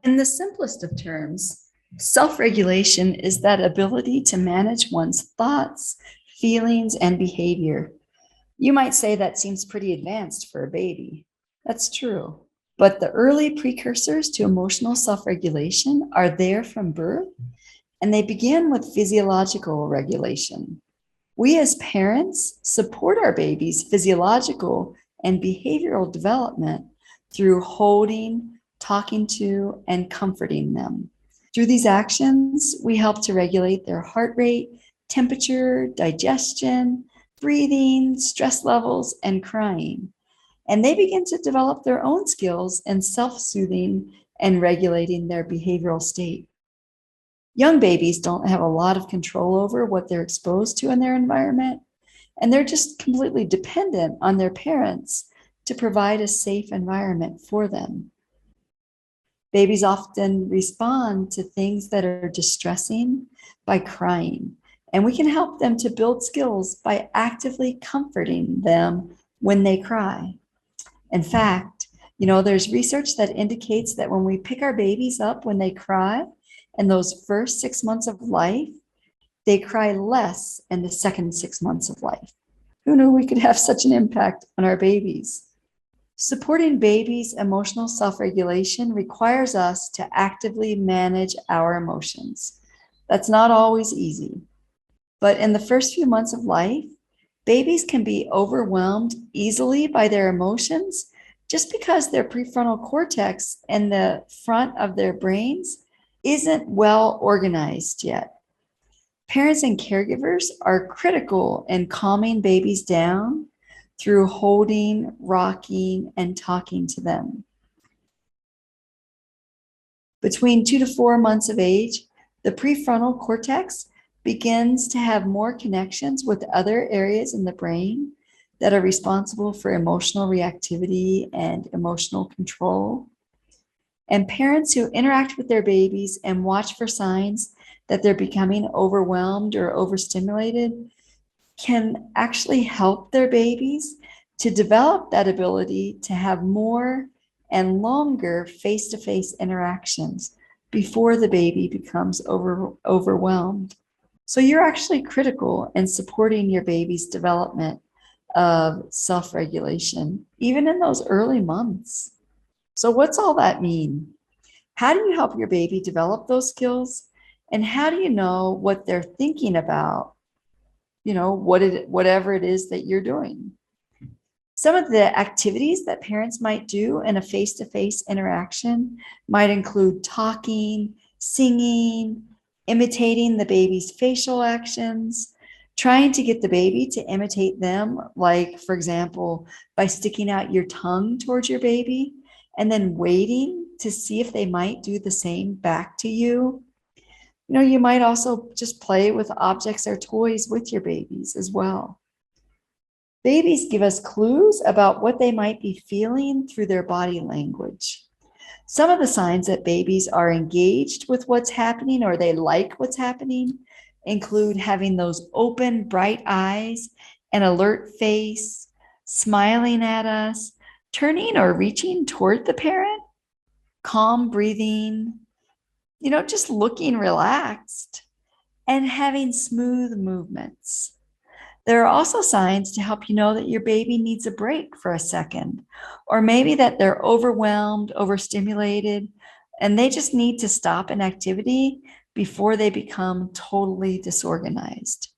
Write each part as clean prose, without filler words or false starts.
In the simplest of terms, self-regulation is that ability to manage one's thoughts, feelings, and behavior. You might say that seems pretty advanced for a baby. That's true. But the early precursors to emotional self-regulation are there from birth, and they begin with physiological regulation. We as parents support our baby's physiological and behavioral development through holding, talking to, and comforting them. Through these actions, we help to regulate their heart rate, temperature, digestion, breathing, stress levels, and crying. And they begin to develop their own skills in self-soothing and regulating their behavioral state. Young babies don't have a lot of control over what they're exposed to in their environment, and they're just completely dependent on their parents to provide a safe environment for them. Babies often respond to things that are distressing by crying, and we can help them to build skills by actively comforting them when they cry. In fact, there's research that indicates that when we pick our babies up when they cry in those first 6 months of life, they cry less in the second 6 months of life. Who knew we could have such an impact on our babies? Supporting babies' emotional self-regulation requires us to actively manage our emotions. That's not always easy. But in the first few months of life, babies can be overwhelmed easily by their emotions just because their prefrontal cortex and the front of their brains isn't well organized yet. Parents and caregivers are critical in calming babies down through holding, rocking, and talking to them. Between 2 to 4 months of age, the prefrontal cortex begins to have more connections with other areas in the brain that are responsible for emotional reactivity and emotional control. And parents who interact with their babies and watch for signs that they're becoming overwhelmed or overstimulated can actually help their babies to develop that ability to have more and longer face-to-face interactions before the baby becomes overwhelmed. So you're actually critical in supporting your baby's development of self-regulation, even in those early months. So what's all that mean? How do you help your baby develop those skills? And how do you know what they're thinking about, whatever it is that you're doing? Some of the activities that parents might do in a face-to-face interaction might include talking, singing, imitating the baby's facial actions, trying to get the baby to imitate them, like, for example, by sticking out your tongue towards your baby and then waiting to see if they might do the same back to you. You might also just play with objects or toys with your babies as well. Babies give us clues about what they might be feeling through their body language. Some of the signs that babies are engaged with what's happening or they like what's happening include having those open, bright eyes, an alert face, smiling at us, turning or reaching toward the parent, calm breathing, just looking relaxed, and having smooth movements. There are also signs to help you know that your baby needs a break for a second, or maybe that they're overwhelmed, overstimulated, and they just need to stop an activity before they become totally disorganized.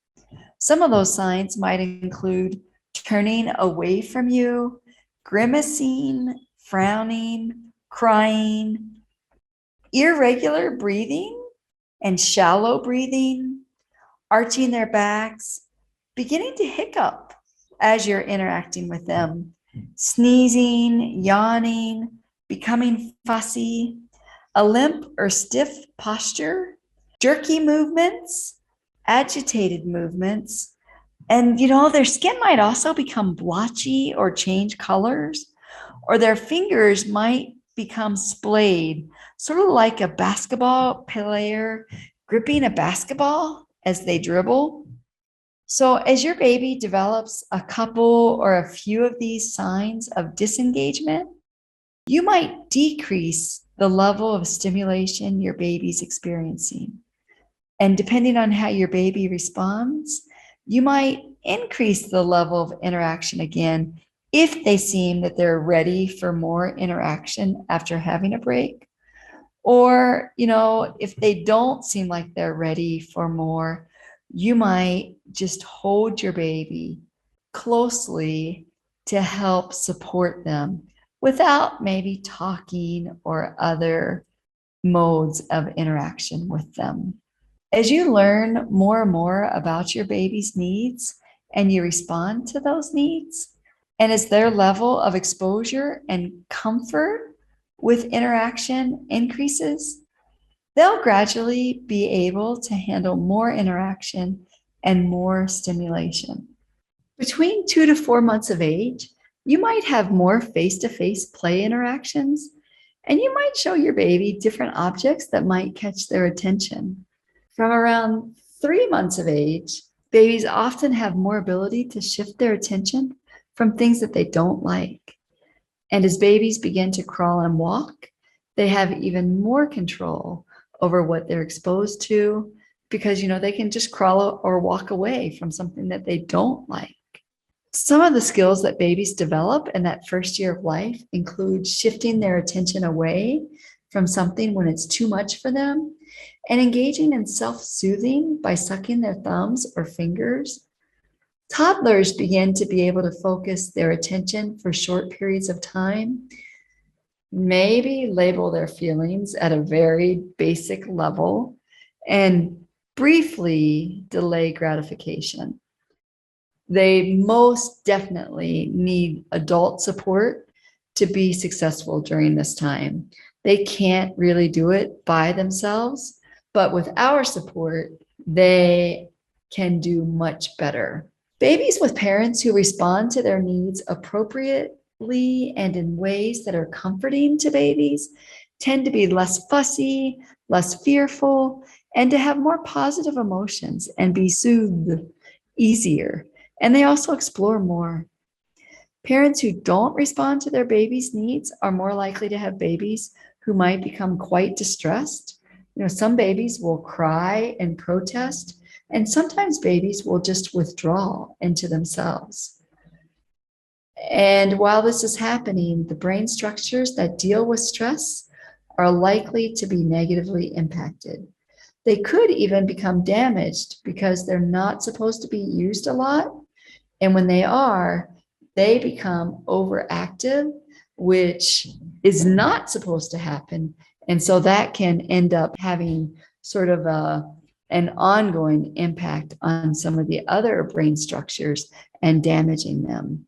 Some of those signs might include turning away from you, grimacing, frowning, crying, irregular breathing and shallow breathing, arching their backs, beginning to hiccup as you're interacting with them, sneezing, yawning, becoming fussy, a limp or stiff posture, jerky movements, agitated movements, and their skin might also become blotchy or change colors, or their fingers might become splayed, sort of like a basketball player gripping a basketball as they dribble. So as your baby develops a couple or a few of these signs of disengagement, you might decrease the level of stimulation your baby's experiencing. And depending on how your baby responds, you might increase the level of interaction again if they seem that they're ready for more interaction after having a break. Or, if they don't seem like they're ready for more, you might just hold your baby closely to help support them without maybe talking or other modes of interaction with them. As you learn more and more about your baby's needs and you respond to those needs, and as their level of exposure and comfort with interaction increases, they'll gradually be able to handle more interaction and more stimulation. Between 2 to 4 months of age, you might have more face-to-face play interactions, and you might show your baby different objects that might catch their attention. From around 3 months of age, babies often have more ability to shift their attention from things that they don't like. And as babies begin to crawl and walk, they have even more control over what they're exposed to because, they can just crawl or walk away from something that they don't like. Some of the skills that babies develop in that first year of life include shifting their attention away from something when it's too much for them and engaging in self-soothing by sucking their thumbs or fingers. Toddlers begin to be able to focus their attention for short periods of time, maybe label their feelings at a very basic level, and briefly delay gratification. They most definitely need adult support to be successful during this time. They can't really do it by themselves, but with our support, they can do much better. Babies with parents who respond to their needs appropriately and in ways that are comforting to babies tend to be less fussy, less fearful, and to have more positive emotions and be soothed easier. And they also explore more. Parents who don't respond to their baby's needs are more likely to have babies who might become quite distressed. Some babies will cry and protest, and sometimes babies will just withdraw into themselves. And while this is happening, the brain structures that deal with stress are likely to be negatively impacted. They could even become damaged because they're not supposed to be used a lot. And when they are, they become overactive, which is not supposed to happen. And so that can end up having sort of an ongoing impact on some of the other brain structures and damaging them.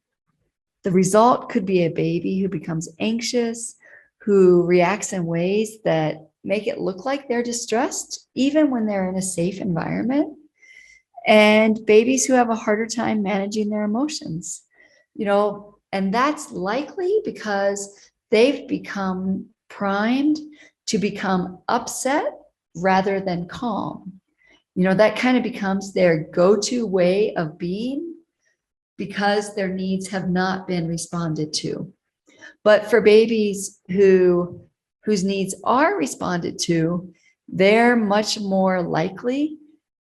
The result could be a baby who becomes anxious, who reacts in ways that make it look like they're distressed, even when they're in a safe environment. And babies who have a harder time managing their emotions, and that's likely because they've become primed to become upset rather than calm. That kind of becomes their go-to way of being because their needs have not been responded to. But for babies whose needs are responded to, they're much more likely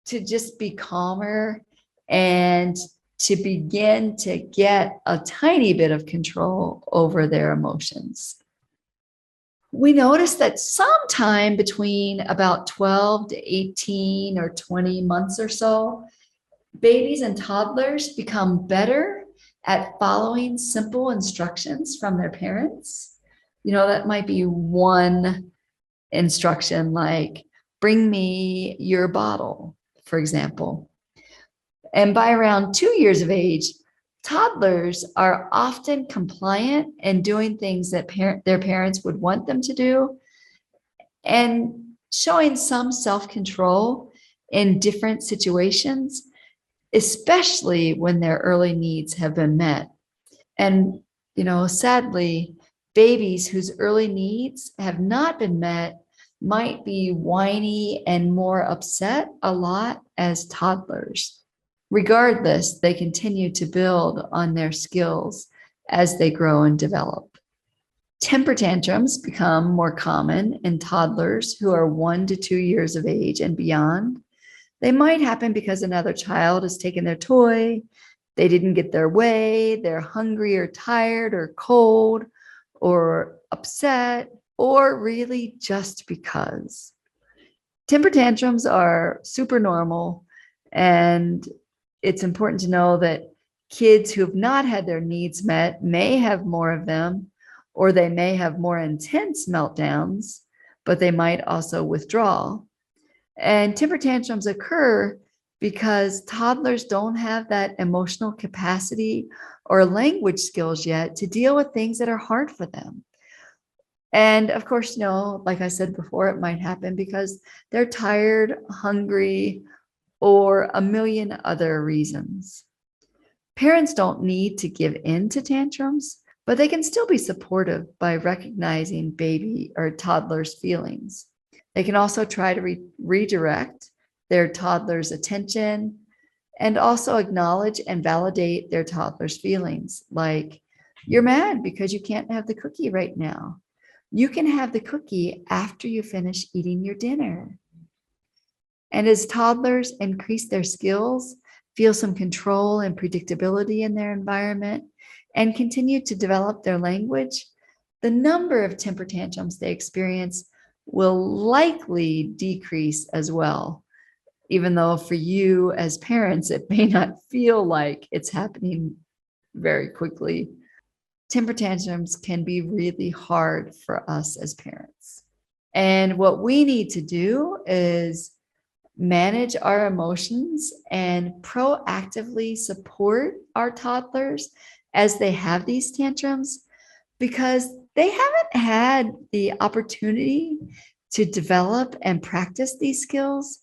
to just be calmer and to begin to get a tiny bit of control over their emotions. We notice that sometime between about 12 to 18 or 20 months or so, babies and toddlers become better at following simple instructions from their parents. That might be one instruction like, bring me your bottle, for example. And by around 2 years of age, toddlers are often compliant and doing things that their parents would want them to do and showing some self-control in different situations, especially when their early needs have been met. And, sadly, babies whose early needs have not been met might be whiny and more upset a lot as toddlers. Regardless, they continue to build on their skills as they grow and develop. Temper tantrums become more common in toddlers who are 1 to 2 years of age and beyond. They might happen because another child has taken their toy, they didn't get their way, they're hungry or tired or cold or upset, or really just because. Temper tantrums are super normal, and it's important to know that kids who have not had their needs met may have more of them, or they may have more intense meltdowns, but they might also withdraw. And temper tantrums occur because toddlers don't have that emotional capacity or language skills yet to deal with things that are hard for them. And of course, like I said before, it might happen because they're tired, hungry, or a million other reasons. Parents don't need to give in to tantrums, but they can still be supportive by recognizing baby or toddler's feelings. They can also try to redirect their toddler's attention and also acknowledge and validate their toddler's feelings. Like, you're mad because you can't have the cookie right now. You can have the cookie after you finish eating your dinner. And as toddlers increase their skills, feel some control and predictability in their environment, and continue to develop their language, the number of temper tantrums they experience will likely decrease as well, even though for you as parents, it may not feel like it's happening very quickly. Temper tantrums can be really hard for us as parents. And what we need to do is manage our emotions and proactively support our toddlers as they have these tantrums, because they haven't had the opportunity to develop and practice these skills.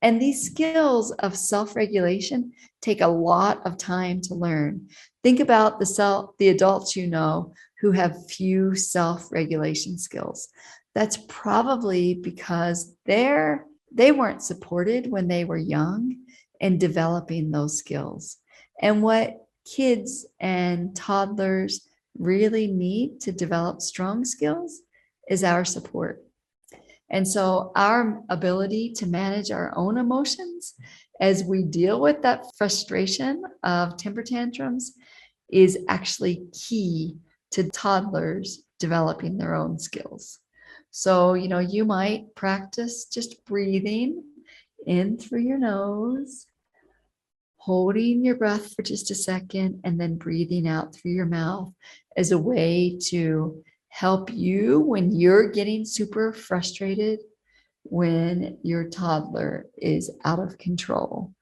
And these skills of self-regulation take a lot of time to learn. Think about the adults who have few self-regulation skills. That's probably because they weren't supported when they were young in developing those skills. And what kids and toddlers really need to develop strong skills is our support. And so our ability to manage our own emotions as we deal with that frustration of temper tantrums is actually key to toddlers developing their own skills. So, you might practice just breathing in through your nose, holding your breath for just a second, and then breathing out through your mouth as a way to help you when you're getting super frustrated, when your toddler is out of control.